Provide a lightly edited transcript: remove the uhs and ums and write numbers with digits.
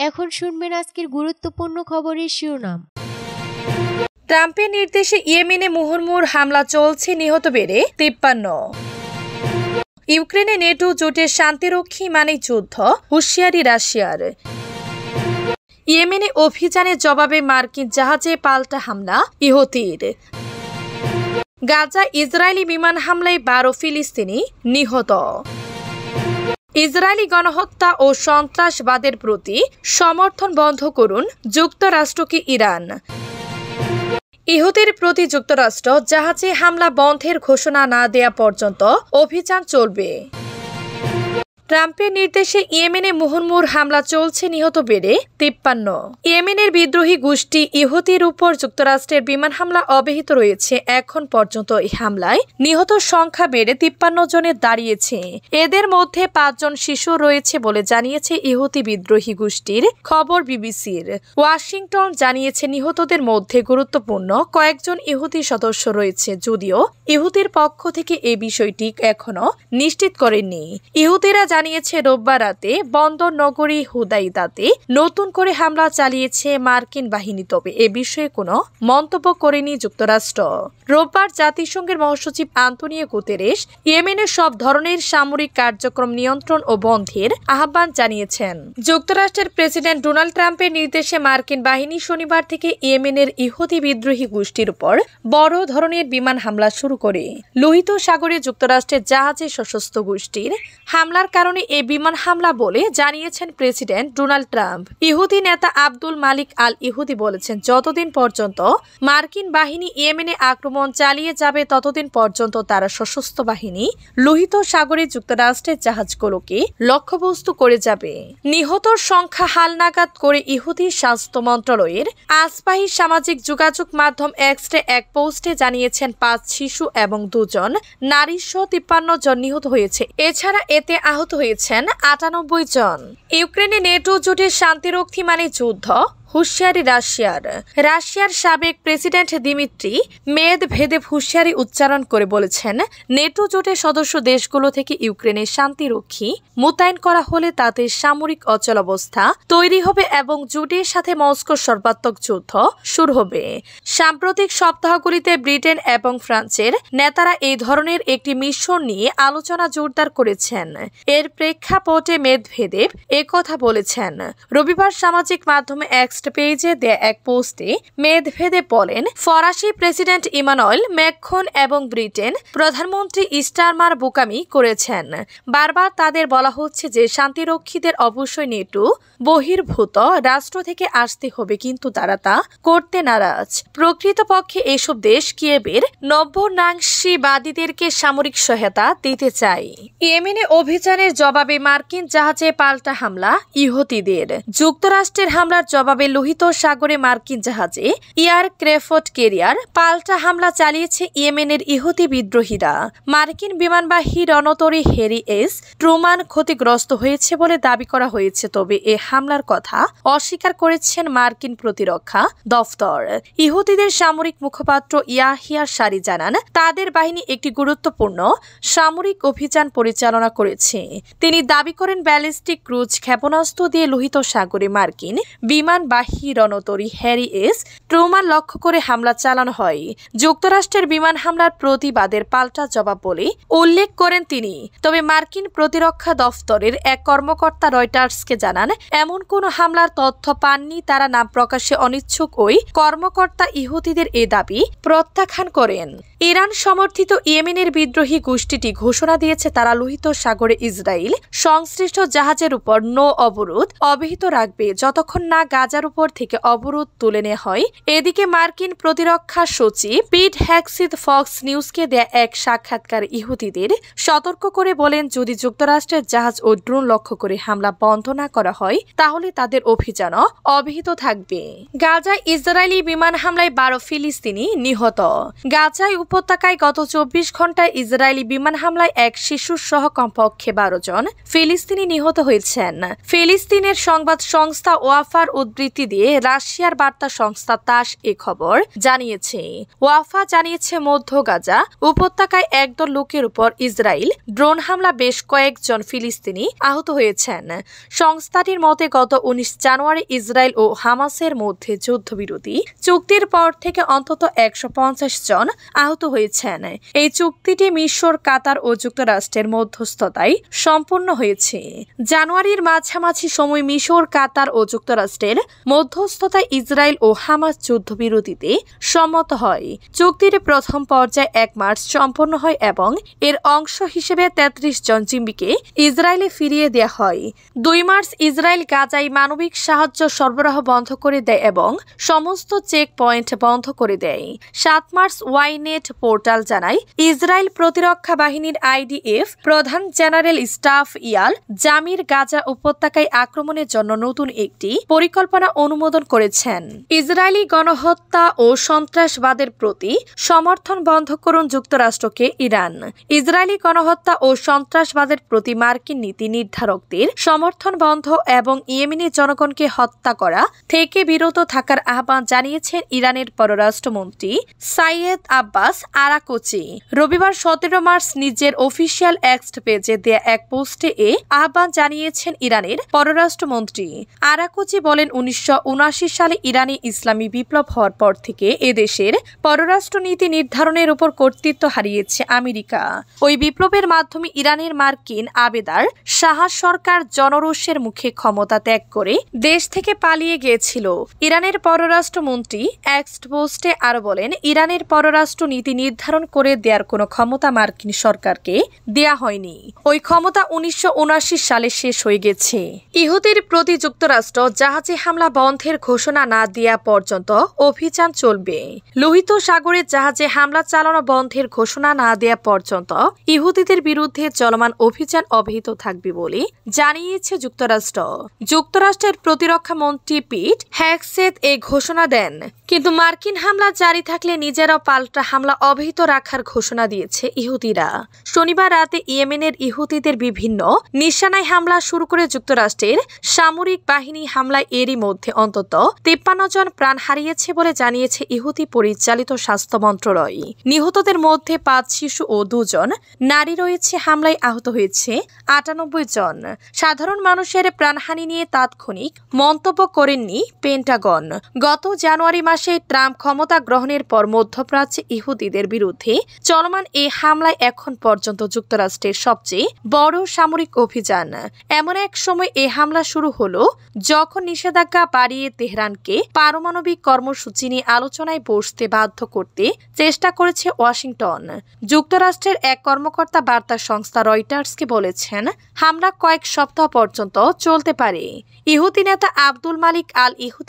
এখন শুনবেন আজকের গুরুত্বপূর্ণ খবরের শিরোনাম। ট্রাম্পের নির্দেশে ইয়েমেনে মুহুর্মুহু হামলা চলছে, নিহত বেড়ে 53। ইউক্রেনে নেটো জোটের শান্তিরক্ষী মানেই যুদ্ধ, হুঁশিয়ারি রাশিয়ার। ইয়েমেনে অভিযানের জবাবে মার্কিন জাহাজে পাল্টা হামলা, ইহুতির। গাজা ইসরায়েলি বিমান হামলায় 12 ফিলিস্তিনি নিহত। ইসরায়েলি গণহত্যা ও সন্ত্রাসবাদের প্রতি সমর্থন বন্ধ করুন যুক্তরাষ্ট্রকে ইরান। ইহুতির প্রতি যুক্তরাষ্ট্র জাহাজে হামলা বন্ধের ঘোষণা না দেয়া পর্যন্ত অভিযান চলবে। ট্রাম্পের নির্দেশে ইয়েমেনে মুহুর্মুহু হামলা চলছে, নিহত বেড়ে 53। ইয়েমেনের বিদ্রোহী গোষ্ঠী ইহুতির উপর যুক্তরাষ্ট্রের বিমান হামলা অব্যাহত রয়েছে। এখন পর্যন্ত এই হামলায় নিহত সংখ্যা বেড়ে 53 জনে দাঁড়িয়েছে। এদের মধ্যে 5 জন শিশু রয়েছে বলে জানিয়েছে ইহুতি বিদ্রোহী গোষ্ঠীর খবর বিবিসির। ওয়াশিংটন জানিয়েছে নিহতদের মধ্যে গুরুত্বপূর্ণ কয়েকজন ইহুতি সদস্য রয়েছে, যদিও ইহুতির পক্ষ থেকে এই বিষয়টি এখনো নিশ্চিত করেননি। ইহুতিরা জানিয়েছে রোববার রাতে বন্দর নগরী হুদাইদাতে নতুন করে হামলা চালিয়েছে মার্কিন বাহিনী, তবে এ বিষয়ে কোনো মন্তব্য করেনি যুক্তরাষ্ট্র। রোববার জাতিসংঘের মহাসচিব আন্তোনিও গুতেরেস ইয়েমেনের সব ধরনের সামরিক কার্যক্রম নিয়ন্ত্রণ ও বন্ধের আহ্বান জানিয়েছেন। যুক্তরাষ্ট্রের প্রেসিডেন্ট ডোনাল্ড ট্রাম্পের নির্দেশে মার্কিন বাহিনী শনিবার থেকে ইয়েমেনের ইহুতি বিদ্রোহী গোষ্ঠীর উপর বড় ধরনের বিমান হামলা শুরু করে। লোহিত সাগরে যুক্তরাষ্ট্রের জাহাজে সশস্ত্র গোষ্ঠীর হামলার কারণে এই বিমান হামলা বলে জানিয়েছেন প্রেসিডেন্ট ডোনাল্ড ট্রাম্প। ইহুদি নেতা আব্দুল মালিক আল ইহুদি বলেছেন, যতদিন পর্যন্ত মার্কিন বাহিনী ইয়েমেনে আক্রমণ চালিয়ে যাবে ততদিন পর্যন্ত তারা সশস্ত্র বাহিনী লোহিত সাগরে যুক্তরাষ্ট্রের জাহাজগুলোকে লক্ষ্যবস্তু করে যাবে। নিহতর সংখ্যা হালনাগাদ করে ইহুদি স্বাস্থ্য মন্ত্রণালয়ের আসবাহী সামাজিক যোগাযোগ মাধ্যম এক্সে এক পোস্টে জানিয়েছেন 5 শিশু এবং 2 জন নারী সহ 53 জন নিহত হয়েছে। এছাড়া এতে আহত হয়েছেন 98 জন। ইউক্রেনে নেটো জোটের শান্তিরক্ষী মানে যুদ্ধ, হুঁশিয়ারি রাশিয়ার। রাশিয়ার সাবেক প্রেসিডেন্ট দিমিত্রি মেদভেদেভ হুঁশিয়ারি উচ্চারণ করে বলেছেন, নেটো জোটের সদস্য দেশগুলো থেকে ইউক্রেনের শান্তিরক্ষী মোতায়েন করা হলে তাতে সামরিক অচলাবস্থা তৈরি হবে এবং জোটের সাথে মস্কোর সর্বাত্মক যুদ্ধ শুরু হবে। সাম্প্রতিক সপ্তাহগুলিতে ব্রিটেন এবং ফ্রান্সের নেতারা এই ধরনের একটি মিশন নিয়ে আলোচনা জোরদার করেছেন। এর প্রেক্ষাপটে মেদভেদেভ একথা বলেছেন। রবিবার সামাজিক মাধ্যমে এক্স পেজে দেয়া এক পোস্টে মেদভেদেভ বলেন, ফরাসি প্রেসিডেন্ট ইমানুয়েল ম্যাক্রন এবং ব্রিটেন প্রধানমন্ত্রী স্টারমার বোকামি করেছেন। বারবার তাদের বলা হচ্ছে যে শান্তিরক্ষীদের অবশ্যই নেটো বহির্ভূত রাষ্ট্র থেকে আসতে হবে, কিন্তু তারা তা করতে নারাজ। প্রকৃতপক্ষে এসব দেশ কিয়েভের নব্যনাংশীবাদীদেরকে সামরিক সহায়তা দিতে চায়। ইয়েমেনে অভিযানের জবাবে মার্কিন জাহাজে পাল্টা হামলা ইহুতিদের। যুক্তরাষ্ট্রের হামলার জবাবে লোহিত সাগরে মার্কিন জাহাজে এয়ারক্রাফট ক্যারিয়ার পাল্টা হামলা চালিয়েছে ইয়েমেনের ইহুতি বিদ্রোহীরা। মার্কিন বিমানবাহী রণতরী হ্যারি এস ট্রুমান ক্ষতিগ্রস্ত হয়েছে বলে দাবি করা হয়েছে, তবে এ হামলার কথা অস্বীকার করেছেন মার্কিন প্রতিরক্ষা দফতর। ইহুতিদের সামরিক মুখপাত্র ইয়াহিয়া সারি জানান, তাদের বাহিনী একটি গুরুত্বপূর্ণ সামরিক অভিযান পরিচালনা করেছে। তিনি দাবি করেন, ব্যালিস্টিক ক্রুজ ক্ষেপণাস্ত্র দিয়ে লোহিত সাগরে মার্কিন বিমানবাহী রণতরী হ্যারি এস ট্রুমান লক্ষ্য করে হামলা চালানো হয়। যুক্তরাষ্ট্রের বিমান হামলার প্রতিবাদের পাল্টা জবাব বলে উল্লেখ করেন তিনি। তবে মার্কিন প্রতিরক্ষা দফতরের এক কর্মকর্তা রয়টার্সকে জানান, এমন কোনো হামলার তথ্য পাননি। তারা নাম প্রকাশে অনিচ্ছুক ওই কর্মকর্তা ইহুতিদের এ দাবি প্রত্যাখ্যান করেন। ইরান সমর্থিত ইয়েমেনের বিদ্রোহী গোষ্ঠীটি ঘোষণা দিয়েছে তারা লোহিত সাগরে ইসরায়েল সংশ্লিষ্ট জাহাজের উপর নৌ অবরোধ অব্যাহত রাখবে যতক্ষণ না গাজার উপর থেকে অবরোধ তুলে নেওয়া হয়। এদিকে মার্কিন প্রতিরক্ষা সচিব পিট হ্যাগসিথ ফক্স নিউজকে দেয়া এক সাক্ষাৎকার ইহুতিদের সতর্ক করে বলেন, যদি যুক্তরাষ্ট্রের জাহাজ ও ড্রোন লক্ষ্য করে হামলা বন্ধ না করা হয় তাহলে তাদের অভিযানও অব্যাহত থাকবে। গাজায় ইসরায়েলি বিমান হামলায় 12 ফিলিস্তিনি নিহত। গাজায় উপত্যকায় গত 24 ঘন্টায় ইসরায়েলি বিমান হামলায় এক শিশু সহ কমপক্ষে 12 জন ফিলিস্তিনি নিহত হয়েছেন। ফিলিস্তিনের সংবাদ সংস্থা ওয়াফার উদ্ধৃতি ভিত্তি দিয়ে রাশিয়ার বার্তা সংস্থা তাস এ খবর জানিয়েছে। ওয়াফা জানিয়েছে, মধ্য গাজা উপত্যকায় একদল লোকের উপর ইসরায়েল ড্রোন হামলা বেশ কয়েকজন ফিলিস্তিনি আহত হয়েছেন। সংস্থাটির মতে গত 19 জানুয়ারি ইসরায়েল ও হামাসের মধ্যে যুদ্ধবিরতি চুক্তির পর থেকে অন্তত 150 জন আহত হয়েছেন। এই চুক্তিটি মিশর, কাতার ও যুক্তরাষ্ট্রের মধ্যস্থতায় সম্পূর্ণ হয়েছে। জানুয়ারির মাঝামাঝি সময় মিশর, কাতার ও যুক্তরাষ্ট্রের মধ্যস্থতায় ইসরায়েল ও হামাস যুদ্ধবিরতিতে সম্মত হয়। চুক্তির প্রথম পর্যায়ে 1 মার্চ সম্পন্ন হয় এবং এর অংশ হিসেবে 33 জন জিম্মিকে ইসরায়েলে ফিরিয়ে দেওয়া হয়। 2 মার্চ ইসরায়েল গাজায় মানবিক সাহায্য সরবরাহ বন্ধ করে দেয় এবং সমস্ত চেক পয়েন্ট বন্ধ করে দেয়। 7 মার্চ ওয়াইনেট পোর্টাল জানায়, ইসরায়েল প্রতিরক্ষা বাহিনীর IDF প্রধান জেনারেল স্টাফ ইয়াল জামির গাজা উপত্যকায় আক্রমণের জন্য নতুন একটি পরিকল্পনা অনুমোদন করেছেন। ইসরায়েলি গণহত্যা ও সন্ত্রাসবাদের প্রতি সমর্থন বন্ধ করুন যুক্তরাষ্ট্রকে ইরান। ইসরায়েলি গণহত্যা ও সন্ত্রাসবাদের প্রতি মার্কিন নীতি নির্ধারকদের সমর্থন বন্ধ এবং ইয়েমেনি জনগণকে হত্যা করা থেকে বিরত থাকার আহ্বান জানিয়েছেন ইরানের পররাষ্ট্রমন্ত্রী সাইয়েদ আব্বাস আরাকচি। রবিবার 17 মার্চ নিজের অফিসিয়াল এক্স পেজে দেয়া এক পোস্টে এ আহ্বান জানিয়েছেন ইরানের পররাষ্ট্রমন্ত্রী। আরাকচি বলেন, 1979 সালে ইরানি ইসলামী বিপ্লব হওয়ার পর থেকে এদেশের পররাষ্ট্রনীতি নির্ধারণের উপর কর্তৃত্ব হারিয়েছে আমেরিকা। ওই বিপ্লবের মাধ্যমে ইরানের মার্কিন আবেদার শাহ সরকার জনরোষের মুখে ক্ষমতা ত্যাগ করে দেশ থেকে পালিয়ে গিয়েছিল। ইরানের পররাষ্ট্রমন্ত্রী এক্স পোস্টে আরো বলেন, ইরানের পররাষ্ট্র নীতি নির্ধারণ করে দেওয়ার কোনো ক্ষমতা মার্কিন সরকারকে দেয়া হয়নি। ওই ক্ষমতা 1979 সালে শেষ হয়ে গেছে। ইহুদির প্রতি যুক্তরাষ্ট্র জাহাজে হামলা বন্ধের ঘোষণা না দেওয়া পর্যন্ত অভিযান চলবে। লোহিত সাগরে জাহাজে হামলা চালানো বন্ধের ঘোষণা না দেওয়া পর্যন্ত ইহুদিদের বিরুদ্ধে চলমান অভিযান অব্যাহত থাকবে বলে জানিয়েছে যুক্তরাষ্ট্র। যুক্তরাষ্ট্রের প্রতিরক্ষা মন্ত্রী পিট হেগসেথ এই ঘোষণা দেন, কিন্তু মার্কিন হামলা জারি থাকলে নিজেরাও পাল্টা হামলা অব্যাহত রাখার ঘোষণা দিয়েছে ইহুদিরা। শনিবার রাতে ইয়েমেনের ইহুদিদের বিভিন্ন নিশানায় হামলা শুরু করে যুক্তরাষ্ট্রের সামরিক বাহিনী হামলায় এরই মধ্যে অন্তত 53 জন প্রাণ হারিয়েছে বলে জানিয়েছে ইহুদি পরিচালিত স্বাস্থ্য মন্ত্রণালয়। নিহতদের মধ্যে 5 শিশু ও 2 জন নারী রয়েছে। হামলায় আহত হয়েছে 98 জন। সাধারণ মানুষের প্রাণহানি নিয়ে তাৎক্ষণিক মন্তব্য করেননি পেন্টাগন। গত জানুয়ারি মাসে ট্রাম্প ক্ষমতা গ্রহণের পর মধ্যপ্রাচ্যে ইহুদিদের বিরুদ্ধে চলমান এই হামলায় এখন পর্যন্ত যুক্তরাষ্ট্রের সবচেয়ে বড় সামরিক অভিযান। এমন এক সময় এই হামলা শুরু হলো যখন নিষেধাজ্ঞা বাড়িয়ে তেহরানকে পারমাণবিক কর্মসূচি নিয়ে আলোচনায় বসতে বাধ্য করতে চেষ্টা করেছে ওয়াশিংটন। যুক্তরাষ্ট্রের এক কর্মকর্তা বার্তা সংস্থা রয়টার্সকে বলেছেন, হামলা কয়েক সপ্তাহ পর্যন্ত চলতে পারে। ইহুদি নেতা আব্দুল মালিক আল ইহুদি